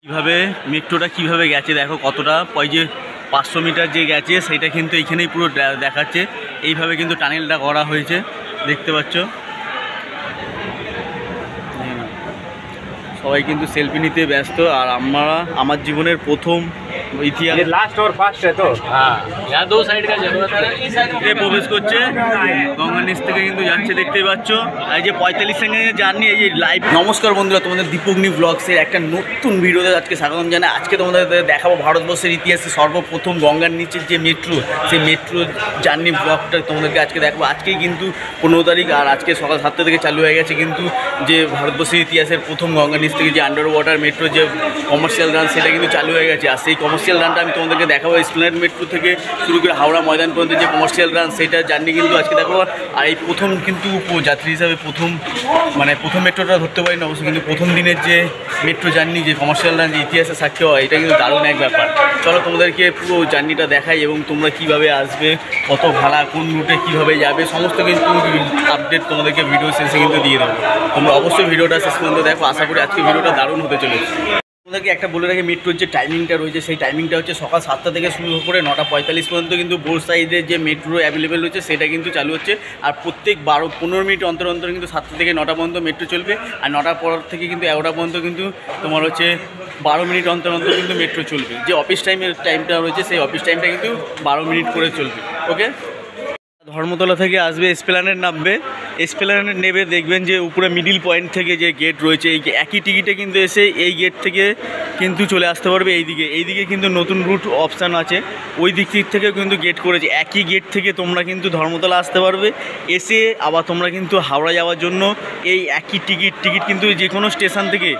কীভাবে মেট্রোটা কীভাবে গেছে দেখো, কতটা ওই যে 500 মিটার যে গেছে সেটা কিন্তু এইখানেই পুরো দেখাচ্ছে। এইভাবে কিন্তু টানেলটা করা হয়েছে, দেখতে পাচ্ছ। সবাই কিন্তু সেলফি নিতে ব্যস্ত, আর আমার জীবনের প্রথম ইতিহাস लास्ट और फास्ट है तो हाँ यहाँ दो साइड का जरूरत है। প্রবেশ করছে গঙ্গার নিচ থেকে কিন্তু যাচ্ছে, দেখতেই পাচ্ছ। এই যে 45 সেকেন্ডের জার্নি, এই যে লাইভ। নমস্কার বন্ধুরা, তোমাদের দীপগ্নি ব্লগসের একটা নতুন ভিডিওতে আজকে স্বাগতম জানাই। আজকে তোমাদের দেখাবো ভারতবর্ষের ইতিহাসে সর্বপ্রথম গঙ্গার নিচের যে মেট্রো, সেই মেট্রো জার্নি ব্লগটা তোমাদেরকে আজকে দেখাবো। আজকেই কিন্তু 15 তারিখ, আর আজকে সকাল 7টা থেকে চালু হয়ে গেছে কিন্তু যে ভারতবর্ষের ইতিহাসের প্রথম গঙ্গার নিচ থেকে যে আন্ডার ওয়াটার মেট্রো যে কমার্শিয়াল রান, সেটা কিন্তু চালু হয়ে গেছে। আর সেই কমার্শিয়াল রানটা আমি তোমাদেরকে দেখাবো। এসপ্ল্যানেড মেট্রো থেকে শুরু করে হাওড়া ময়দান পর্যন্ত যে কমার্শিয়াল রান, সেটা জার্নি কিন্তু আজকে দেখাবো। আর এই প্রথম কিন্তু যাত্রী হিসাবে প্রথম মেট্রোটা ধরতে পারি না অবশ্যই, কিন্তু প্রথম দিনের যে মেট্রো জার্নি, যে কমার্শিয়াল রান, যে ইতিহাসে সাক্ষী হয়, এটা কিন্তু দারুণ এক ব্যাপার। চলো তোমাদেরকে পুরো জার্নিটা দেখাই, এবং তোমরা কীভাবে আসবে, কত ভাড়া, কোন রুটে কীভাবে যাবে, সমস্ত কিন্তু আপডেট তোমাদেরকে ভিডিও শেষে কিন্তু দিয়ে দেবো। তোমরা অবশ্যই ভিডিওটা শেষ পর্যন্ত দেখো। আশা করি আজকে ভিডিওটা দারুণ হতে চলেছে। তোমাদেরকে একটা বলে রাখি, মেট্রোর যে টাইমিংটা রয়েছে, সেই টাইমিংটা হচ্ছে সকাল 7টা থেকে শুরু করে 9:45 পর্যন্ত কিন্তু বোর্ড সাইডে যে মেট্রো অ্যাভেলেবেল রয়েছে সেটা কিন্তু চালু হচ্ছে। আর প্রত্যেক 15 মিনিট অন্তর অন্তর কিন্তু 7টা থেকে 9টা পর্যন্ত মেট্রো চলবে। আর 9টার পর থেকে কিন্তু 11টা পর্যন্ত কিন্তু তোমার হচ্ছে 12 মিনিট অন্তর অন্তর কিন্তু মেট্রো চলবে। যে অফিস টাইমটা রয়েছে, সেই অফিস টাইমটা কিন্তু 12 মিনিট করে চলবে। ওকে, ধর্মতলা থেকে আসবে, এসপ্ল্যানেড নামবে। এসপ্ল্যানেড নেবে, দেখবেন যে উপরে মিডিল পয়েন্ট থেকে যে গেট রয়েছে, এই একই টিকিটে কিন্তু এসে এই গেট থেকে কিন্তু চলে আসতে পারবে এইদিকে কিন্তু নতুন রুট অপশান আছে, ওই দিক থেকেও কিন্তু গেট করেছে। একই গেট থেকে তোমরা কিন্তু ধর্মতলা আসতে পারবে, এসে আবার তোমরা কিন্তু হাওড়া যাওয়ার জন্য এই একই টিকিট কিন্তু যে কোনো স্টেশন থেকে,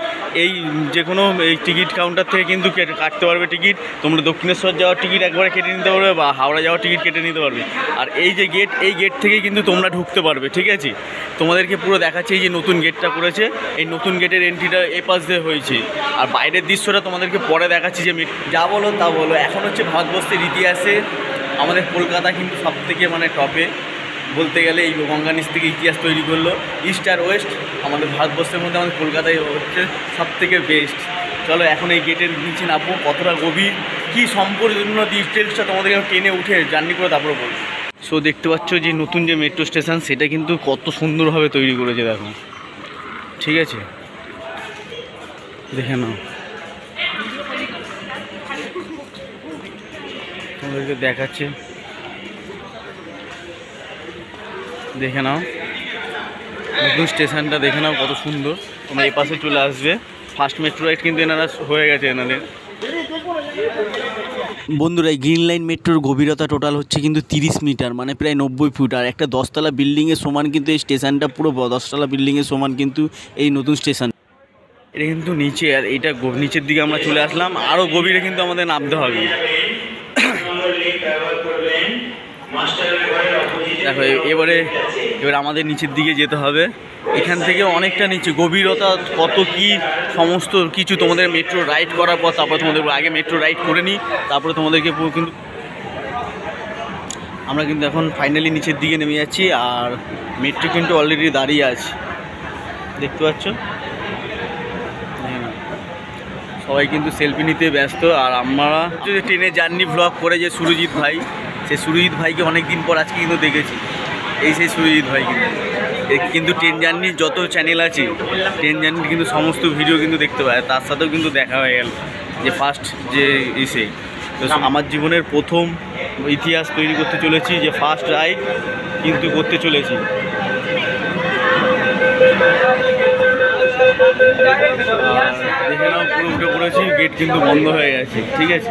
এই যে কোনো এই টিকিট কাউন্টার থেকে কিন্তু কাটতে পারবে টিকিট। তোমরা দক্ষিণেশ্বর যাওয়ার টিকিট একবারে কেটে নিতে পারবে, বা হাওড়া যাওয়ার টিকিট কেটে নিতে পারবে। আর এই যে গেট, এই গেট থেকে কিন্তু তোমরা ঢুকতে পারবে। ঠিক আছে, তোমাদেরকে পুরো দেখাচ্ছে এই যে নতুন গেটটা করেছে, এই নতুন গেটের এন্ট্রিটা এ পাশ দিয়ে হয়েছে। আর বাইরের দৃশ্যটা তোমাদেরকে পরে দেখাচ্ছি। যে যা বলো তা বলো, এখন হচ্ছে ভারতবর্ষের ইতিহাসে আমাদের কলকাতা কিন্তু সবথেকে টপে বলতে গেলে। এই গঙ্গা নিচ থেকে ইতিহাস তৈরি করলো ইস্ট আর ওয়েস্ট। আমাদের ভারতবর্ষের মধ্যে আমাদের কলকাতায় হচ্ছে সবথেকে বেস্ট। চলো এখন এই গেটের নিচে নামবো, কতটা গভীর, কী সম্পূর্ণ ডিটেলসটা তোমাদেরকে ট্রেনে উঠে জার্নি করে তারপরে বলবো। সো দেখতে পাচ্ছ যে নতুন যে মেট্রো স্টেশন, সেটা কিন্তু কত সুন্দরভাবে তৈরি করেছে দেখো। ঠিক আছে, দেখে নাও, তোমাদেরকে দেখাচ্ছে, দেখে নাও নতুন স্টেশনটা, দেখে নাও কত সুন্দর। তোমরা এই পাশে চলে আসবে। ফার্স্ট মেট্রো রাইড কিন্তু এনারা হয়ে গেছে এনাদের। বন্ধুরা, এই গ্রিন লাইন মেট্রোর গভীরতা টোটাল হচ্ছে কিন্তু 30 মিটার, মানে প্রায় 90 ফুট। আর একটা 10তলা বিল্ডিংয়ের সমান কিন্তু এই স্টেশনটা, পুরো 10তলা বিল্ডিংয়ের সমান কিন্তু এই নতুন স্টেশন। এটা কিন্তু নিচে, আর এইটা নিচের দিকে আমরা চলে আসলাম। আরও গভীরে কিন্তু আমাদের নামতে হবে। দেখো এবারে আমাদের নিচের দিকে যেতে হবে। এখান থেকে অনেকটা নিচে, গভীরতা কত কি সমস্ত কিছু তোমাদের মেট্রো রাইড করার পর তারপর তোমাদের আগে মেট্রো রাইড করে নিই, তারপরে তোমাদেরকে কিন্তু আমরা কিন্তু এখন ফাইনালি নিচের দিকে নেমে যাচ্ছি। আর মেট্রো কিন্তু অলরেডি দাঁড়িয়ে আছে, দেখতে পাচ্ছ। সবাই কিন্তু সেলফি নিতে ব্যস্ত। আর আমরা যে ট্রেনে জার্নি ভ্লগ করে যে সুরজিৎ ভাই, সেই সুরজিৎ ভাইকে অনেক দিন পর আজকে কিন্তু দেখেছি। এই সেই সুরজিৎ ভাই কিন্তু ট্রেন জার্নির যত চ্যানেল আছে, ট্রেন জার্নির কিন্তু সমস্ত ভিডিও কিন্তু দেখতে পায়। তার সাথেও কিন্তু দেখা হয়ে গেল যে ফার্স্ট যে এসে আমার জীবনের প্রথম ইতিহাস তৈরি করতে চলেছি, যে ফার্স্ট রাইড কিন্তু করতে চলেছি। দেখে নাও পুরো উঠে পড়েছি, গেট কিন্তু বন্ধ হয়ে গেছে। ঠিক আছে,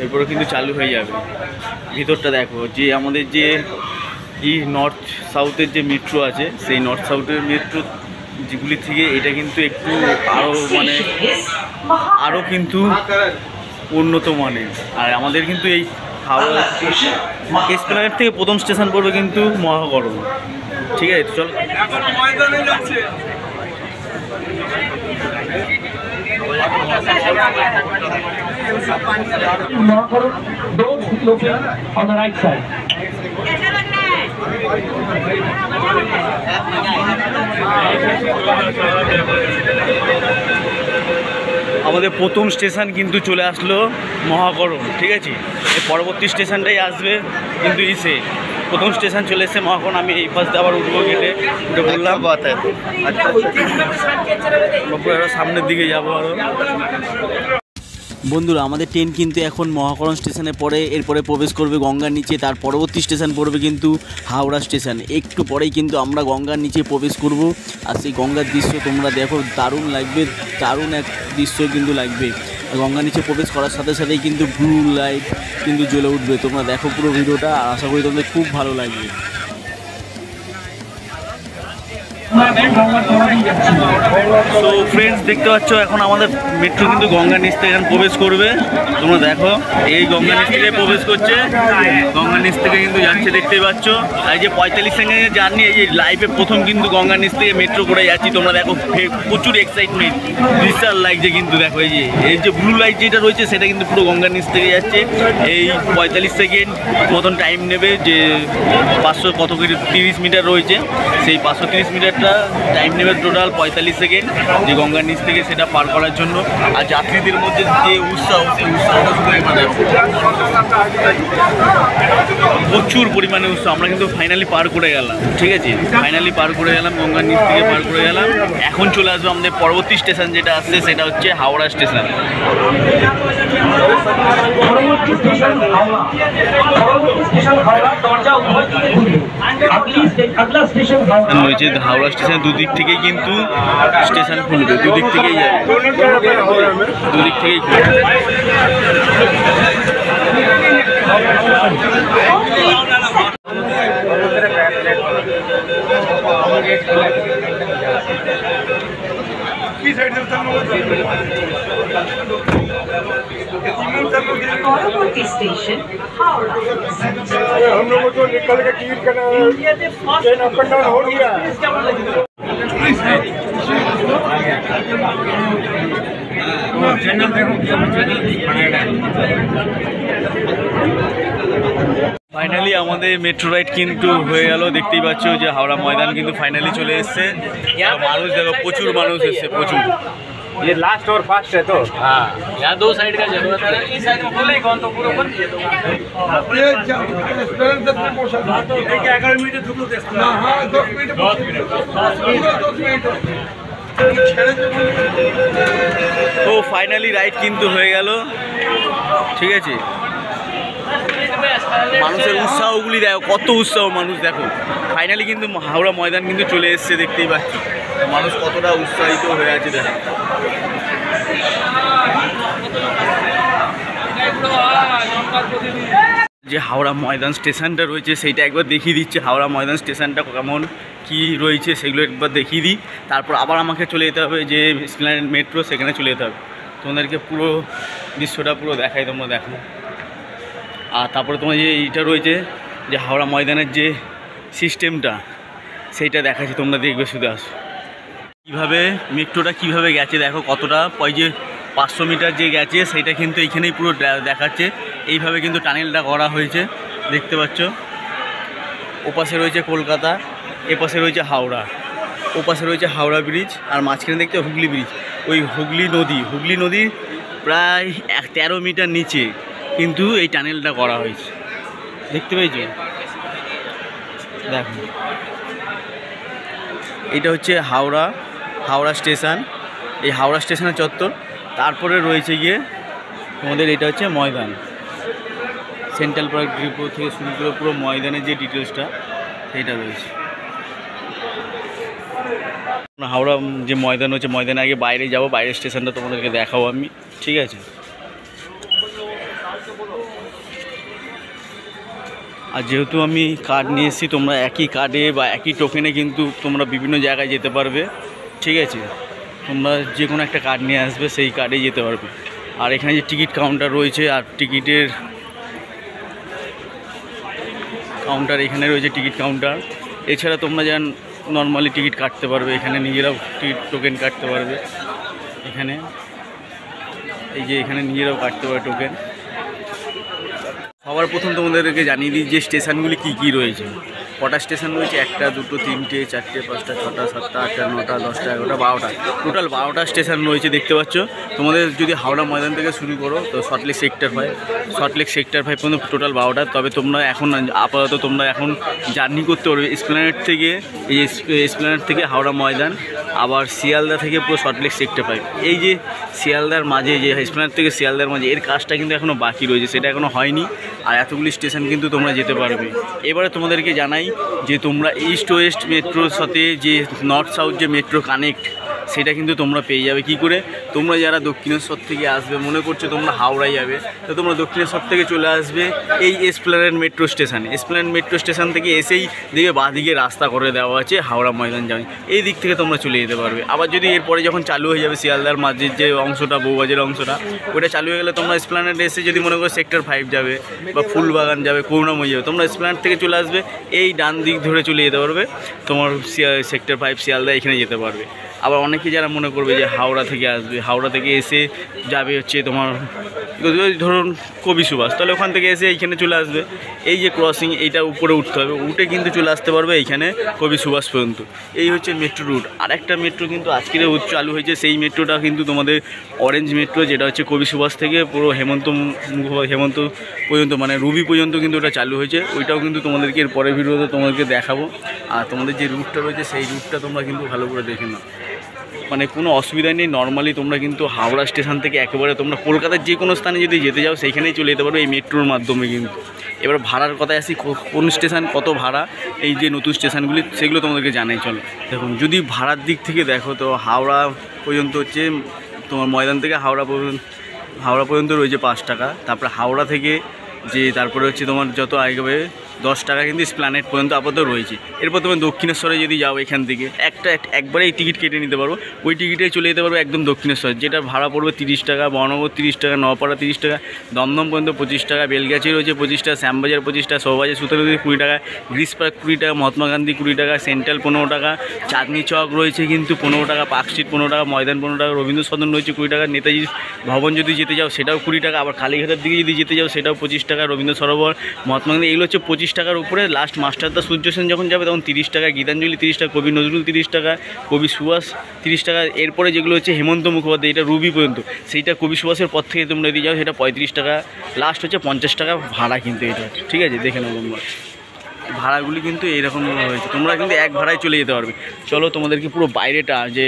এরপরে কিন্তু চালু হয়ে যাবে। ভিতরটা দেখো, যে আমাদের যে নর্থ সাউথের যে মেট্রো আছে, সেই নর্থ সাউথের মেট্রো যেগুলি থেকে এটা কিন্তু একটু আরও কিন্তু উন্নত মানের। আর আমাদের কিন্তু এই হাওড়া এসপ্ল্যানেড থেকে প্রথম স্টেশন পড়বে কিন্তু মহাকরণ। ঠিক আছে, চল। on the right side. আমাদের প্রথম স্টেশন কিন্তু চলে আসলো মহাকরণ, ঠিক আছে। এর পরবর্তী স্টেশনটাই আসবে কিন্তু প্রথম স্টেশন চলে এসেছে মহাকরণ। আমি এই পাশে আবার উঠবো, গেটে উঠে বললাম সামনের দিকে যাবো আরও। বন্ধুরা, আমাদের ট্রেন কিন্তু এখন মহাকরণ স্টেশনে পড়ে, এরপরে প্রবেশ করবে গঙ্গার নিচে। তার পরবর্তী স্টেশন পড়বে কিন্তু হাওড়া স্টেশন। একটু পরেই কিন্তু আমরা গঙ্গার নিচে প্রবেশ করব। আর সেই গঙ্গার দৃশ্য তোমরা দেখো, দারুণ লাগবে, দারুণ এক দৃশ্য কিন্তু লাগবে। গঙ্গার নিচে প্রবেশ করার সাথে সাথেই কিন্তু ব্লু লাইট কিন্তু জ্বলে উঠবে। তোমরা দেখো পুরো ভিডিওটা, আশা করি তোমাদের খুব ভালো লাগবে। তো ফ্রেন্ডস, দেখতে পাচ্ছ এখন আমাদের মেট্রো কিন্তু গঙ্গার নিচ থেকে এখন প্রবেশ করবে। তোমরা দেখো, এই গঙ্গার নিচ থেকে প্রবেশ করছে, গঙ্গার নিচ থেকে কিন্তু যাচ্ছে, দেখতেই পাচ্ছ। আর এই যে 45 সেকেন্ডের জার্নি, এই যে লাইভে প্রথম কিন্তু গঙ্গার নিচ থেকে মেট্রো করে যাচ্ছি। তোমরা দেখো, প্রচুর এক্সাইটমেন্ট, বিশাল লাগছে কিন্তু। দেখো এই যে ব্লু লাইট যেটা রয়েছে সেটা কিন্তু পুরো গঙ্গার নিচ থেকে যাচ্ছে। এই 45 সেকেন্ড মতন টাইম নেবে, যে 530 মিটার রয়েছে, সেই 530 মিটারটা টাইম নেবে টোটাল 45 সেকেন্ড, যে গঙ্গার নিচ থেকে সেটা পার করার জন্য। আর যাত্রীদের মধ্যে যে উৎসাহ, সেই উৎসাহটা শুধু একবার দেখো, প্রচুর পরিমাণে উৎসাহ। আমরা কিন্তু ফাইনালি পার করে গেলাম, ঠিক আছে, ফাইনালি পার করে গেলাম, গঙ্গার নিচ থেকে পার করে গেলাম। এখন চলে আসবো আমাদের পরবর্তী স্টেশন যেটা আসছে, সেটা হচ্ছে হাওড়া স্টেশন। রয়েছে হাওড়া স্টেশন, দুদিক থেকেই কিন্তু স্টেশন খুলবে, দুদিক থেকেই যাবে, দুদিক থেকেই परवर्ती स्टेशन हावड़ा। हम लोगों को निकल के टिकट करना, ट्रेन अप एंड डाउन हो गया। ফাইনালি আমাদের মেট্রো রাইড কিন্তু হয়ে গেল। দেখতেই পাচ্ছ যে হাওড়া ময়দান কিন্তু ফাইনালি চলে এসছে। মানুষ দেখো, প্রচুর মানুষ এসছে, প্রচুর। ये लास्ट और फास्ट है तो हाँ, यहाँ 2 साइड का जरूरत है। इस साइड में बोले कौन तो पूरा बंद किया तो ये 11 मिनट ढुको देख ना। हां 10 मिनट 10 मिनट। তো ফাইনালি রাইড কিন্তু হয়ে গেল, ঠিক আছে। মানুষের উৎসাহগুলি দেখো, কত উৎসাহ মানুষ। দেখো ফাইনালি কিন্তু হাওড়া ময়দান কিন্তু চলে এসছে, দেখতেই পাচ্ছ মানুষ কতটা উৎসাহিত হয়ে আছে। দেখো যে হাওড়া ময়দান স্টেশনটা রয়েছে সেইটা একবার দেখিয়ে দিচ্ছে। হাওড়া ময়দান স্টেশনটা কেমন কি রয়েছে সেগুলো একবার দেখিয়ে দিই, তারপর আবার আমাকে চলে যেতে হবে যে এসপ্ল্যানেড মেট্রো, সেখানে চলে যেতে হবে। তোমাদেরকে পুরো দৃশ্যটা পুরো দেখাই, তোমরা দেখো। আর তারপরে তোমার যে এইটা রয়েছে যে হাওড়া ময়দানের যে সিস্টেমটা, সেইটা দেখাচ্ছি, তোমরা দেখবে, শুধু আসো কীভাবে মেট্রোটা কীভাবে গেছে। দেখো কতটা, ওই যে 500 মিটার যে গেছে সেইটা কিন্তু এইখানেই পুরো দেখাচ্ছে। এইভাবে কিন্তু টানেলটা করা হয়েছে, দেখতে পাচ্ছ। ওপাশে রয়েছে কলকাতা, এপাশে রয়েছে হাওড়া, ওপাশে রয়েছে হাওড়া ব্রিজ, আর মাঝখানে দেখতে হুগলি ব্রিজ। ওই হুগলি নদী প্রায় 13 মিটার নিচে কিন্তু এই টানেলটা করা হয়েছে, দেখতে পেয়েছো। দেখো এটা হচ্ছে হাওড়া স্টেশন, এই হাওড়া স্টেশনের চত্বর। তারপরে রয়েছে গিয়ে তোমাদের এটা হচ্ছে ময়দান, সেন্ট্রাল পার্ক ডিপো থেকে শুরু করে পুরো ময়দানের যে ডিটেলসটা সেইটা রয়েছে। হাওড়া যে ময়দান হচ্ছে, ময়দানে আগে বাইরে যাব, বাইরের স্টেশনটা তোমাদেরকে দেখাবো আমি, ঠিক আছে। আর যেহেতু আমি কার্ড নিয়ে এসেছি, তোমরা একই কার্ডে বা একই টোকেনে কিন্তু তোমরা বিভিন্ন জায়গায় যেতে পারবে, ঠিক আছে। তোমরা যে কোনো একটা কার্ড নিয়ে আসবে, সেই কার্ডেই যেতে পারবে। আর এখানে যে টিকিট কাউন্টার রয়েছে, আর টিকিটের কাউন্টার এখানে রয়েছে, টিকিট কাউন্টার। এছাড়া তোমরা যেন নর্মালি টিকিট কাটতে পারবে, এখানে নিজেরাও টিকিট টোকেন কাটতে পারবে। এখানে এই যে এখানে নিজেরাও কাটতে পারবে টোকেন। সবার প্রথম তোমাদেরকে জানিয়ে দিই যে স্টেশনগুলি কী কী রয়েছে। কটা স্টেশন রয়েছে, 1, 2, 3, 4, 5, 6, 7, 8, 9, 10, 11, 12টা, টোটাল 12টা স্টেশন রয়েছে দেখতে পাচ্ছ। তোমাদের যদি হাওড়া ময়দান থেকে শুরু করো তো সল্টলেক সেক্টর 5 পর্যন্ত টোটাল 12টা। তবে তোমরা এখন আপাতত তোমরা এখন জার্নি করতে পারবে এসপ্ল্যানেড থেকে, এই এসপ্ল্যানেড থেকে হাওড়া ময়দান, আবার শিয়ালদা থেকে পুরো সল্টলেক সেক্টর 5। এই যে শিয়ালদার মাঝে, যে এসপ্ল্যানেড থেকে শিয়ালদার মাঝে, এর কাজটা কিন্তু এখনও বাকি রয়েছে, সেটা এখনও হয়নি। আর এতগুলি স্টেশন কিন্তু তোমরা যেতে পারবে। এবারে তোমাদেরকে জানাই যে তোমরা ইস্ট ওয়েস্ট মেট্রোর সাথে যে নর্থ সাউথ যে মেট্রো কানেক্ট, সেটা কিন্তু তোমরা পেয়ে যাবে। কি করে? তোমরা যারা দক্ষিণেশ্বর থেকে আসবে, মনে করছো তোমরা হাওড়ায় যাবে, তো তোমরা দক্ষিণেশ্বর থেকে চলে আসবে এই এসপ্ল্যানেড মেট্রো স্টেশনে। এসপ্ল্যানেড মেট্রো স্টেশন থেকে এসেই দেখবে বাঁদিকে রাস্তা করে দেওয়া আছে হাওড়া ময়দান যাবে, এই দিক থেকে তোমরা চলে যেতে পারবে। আবার যদি এরপরে যখন চালু হয়ে যাবে শিয়ালদার মাঝের যে অংশটা, বউবাজারের অংশটা, ওটা চালু হয়ে গেলে তোমরা এসপ্ল্যানেড এসে যদি মনে করো সেক্টর 5 যাবে বা ফুলবাগান যাবে, করুণাময়ী যাবে, তোমরা এসপ্ল্যানেড থেকে চলে আসবে, এই ডান দিক ধরে চলে যেতে পারবে, তোমার সেক্টর 5 শিয়ালদা এখানে যেতে পারবে। আবার অনেকে যারা মনে করবে যে হাওড়া থেকে আসবে, হাওড়া থেকে এসে যাবে হচ্ছে তোমার ধরুন কবি সুভাষ, তাহলে ওখান থেকে এসে এইখানে চলে আসবে। এই যে ক্রসিং, এইটা উপরে উঠতে হবে, উঠে কিন্তু চলে আসতে পারবে এইখানে কবি সুভাষ পর্যন্ত। এই হচ্ছে মেট্রো রুট। আরেকটা মেট্রো কিন্তু আজকের চালু হয়েছে, সেই মেট্রোটা কিন্তু তোমাদের অরেঞ্জ মেট্রো, যেটা হচ্ছে কবি সুভাষ থেকে পুরো হেমন্ত পর্যন্ত, মানে রুবি পর্যন্ত কিন্তু ওটা চালু হয়েছে। ওইটাও কিন্তু তোমাদেরকে এর পরের ভিডিওতে তোমাদেরকে দেখাবো। আর তোমাদের যে রুটটা রয়েছে সেই রুটটা তোমরা কিন্তু ভালো করে দেখে নাও, মানে কোনো অসুবিধা নেই। নর্মালি তোমরা কিন্তু হাওড়া স্টেশন থেকে একেবারে তোমরা কলকাতার যে কোনো স্থানে যদি যেতে যাও সেইখানেই চলে যেতে পারবে এই মেট্রোর মাধ্যমে। কিন্তু এবার ভাড়ার কথায় আসি, কোন স্টেশন কত ভাড়া, এই যে নতুন স্টেশনগুলি সেগুলো তোমাদেরকে জানাই। চলো দেখুন, যদি ভাড়ার দিক থেকে দেখো তো হাওড়া পর্যন্ত হচ্ছে তোমার ময়দান থেকে হাওড়া পর্যন্ত রয়েছে 5 টাকা। তারপরে হাওড়া থেকে যে তারপরে হচ্ছে তোমার যত আগবে 10 টাকা কিন্তু এসপ্ল্যানেড পর্যন্ত আপাতত রয়েছে। এরপর তুমি দক্ষিণেশ্বরে যদি যাও এখান থেকে একবারে এই টিকিট কেটে নিতে পারবো, ওই টিকিটে চলে যেতে পারবো একদম দক্ষিণেশ্বর, যেটা ভাড়া পড়বে 30 টাকা, বর্ণনগর 30 টাকা, নওপাড়া 30 টাকা, দমদম পর্যন্ত 25 টাকা, বেলগাছি রয়েছে 25 টাকা, শ্যামবাজার 25 টাকা, সৌবাজার সুতারুদি 20 টাকা, গ্রিস পার্ক 20 টাকা, মহাত্মা গান্ধী 20 টাকা, সেন্ট্রাল 15 টাকা, চাঁদনি চক রয়েছে কিন্তু 15 টাকা, পার্ক স্ট্রিট 15 টাকা, ময়দান 15 টাকা, রবীন্দ্র সদন রয়েছে 20 টাকা, নেতাজি ভবন যদি যেতে যাও সেটাও 20 টাকা, আবার কালীঘাটের দিকে যদি যেতে যাও সেটাও 25 টাকা, রবীন্দ্র সরোবর, মহাত্মা গান্ধী, এগুলো হচ্ছে 25 টাকার উপরে। লাস্ট মাস্টারদা সূর্য সেন যখন যাবে তখন 30 টাকা, গীতাঞ্জলি 30 টাকা, কবি নজরুল 30 টাকা, কবি সুভাষ 30 টাকা। এরপরে যেগুলো হচ্ছে হেমন্ত মুখোপাধ্যায়, এটা রুবি পর্যন্ত, সেইটা কবি সুভাষের পর থেকে তোমরা যদি যাও সেটা 35 টাকা, লাস্ট হচ্ছে 50 টাকা ভাড়া কিন্তু এটা। ঠিক আছে, দেখে নাও তোমরা ভাড়াগুলি কিন্তু এইরকম হয়েছে, তোমরা কিন্তু এক ভাড়ায় চলে যেতে পারবে। চলো তোমাদেরকে পুরো বাইরেটা, যে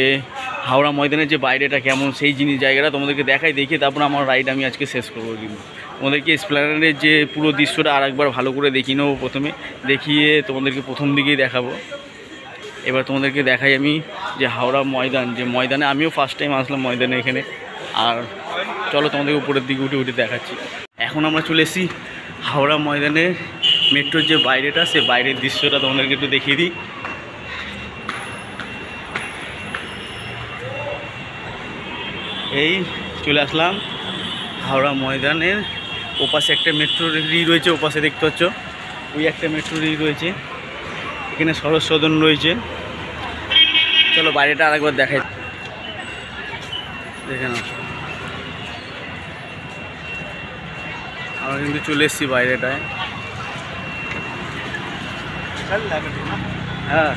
হাওড়া ময়দানের যে বাইরেটা কেমন সেই জায়গাটা তোমাদেরকে দেখিয়ে তারপর আমার রাইড আমি আজকে শেষ করবো। কিন্তু তোমাদেরকে এসপ্ল্যানেডের যে পুরো দৃশ্যটা আরেকবার ভালো করে দেখিয়ে নেবো, প্রথমে দেখিয়ে তোমাদেরকে প্রথম দিকেই দেখাবো। এবার তোমাদেরকে দেখাই আমি যে হাওড়া ময়দান, যে ময়দানে আমিও ফার্স্ট টাইম আসলাম ময়দানে এখানে। আর চলো তোমাদেরকে উপরের দিকে উঠে দেখাচ্ছি। এখন আমরা চলে এসেছি হাওড়া ময়দানে মেট্রোর যে বাইরেটা, সে বাইরের দৃশ্যটা তোমাদেরকে একটু দেখিয়ে দিই। এই চলে আসলাম হাওড়া ময়দানের ওপাশে একটা মেট্রো রেল রয়েছে, ওপাশে দেখতে পাচ্ছ ওই একটা মেট্রো রেল রয়েছে, এখানে সরোজ সদন রয়েছে। চলো বাইরেটা আরেকবার দেখাই, দেখে নাও। আমরা কিন্তু চলে এসেছি বাইরেটায়। হ্যাঁ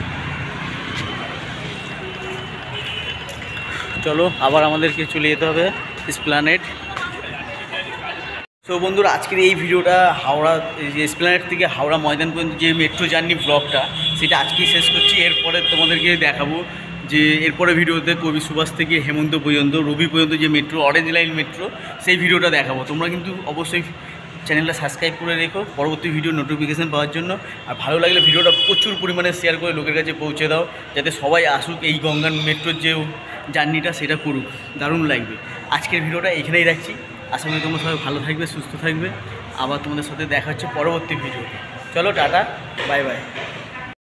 চলো আবার আমাদেরকে চলে যেতে হবে এসপ্ল্যানেড। তো বন্ধুরা, আজকের এই ভিডিওটা হাওড়া এসপ্ল্যানেড থেকে হাওড়া ময়দান পর্যন্ত যে মেট্রো জার্নি ব্লগটা, সেটা আজকেই শেষ করছি। এরপরে তোমাদেরকে দেখাবো যে এরপরে ভিডিওতে কবি সুভাষ থেকে হেমন্ত পর্যন্ত, রবি পর্যন্ত যে মেট্রো, অরেঞ্জ লাইন মেট্রো, সেই ভিডিওটা দেখাবো। তোমরা কিন্তু অবশ্যই চ্যানেলটা সাবস্ক্রাইব করে রেখো পরবর্তী ভিডিও নোটিফিকেশান পাওয়ার জন্য। আর ভালো লাগলে ভিডিওটা প্রচুর পরিমাণে শেয়ার করে লোকের কাছে পৌঁছে দাও, যাতে সবাই আসুক এই গঙ্গান মেট্রোর যে জার্নিটা সেটা করুক, দারুণ লাগবে। আজকের ভিডিওটা এখানেই রাখছি। আশা করি তোমরা সবাই ভালো থাকবে, সুস্থ থাকবে। আবার তোমাদের সাথে দেখা হচ্ছে পরবর্তী ভিডিও। চলো টাটা, বাই বাই।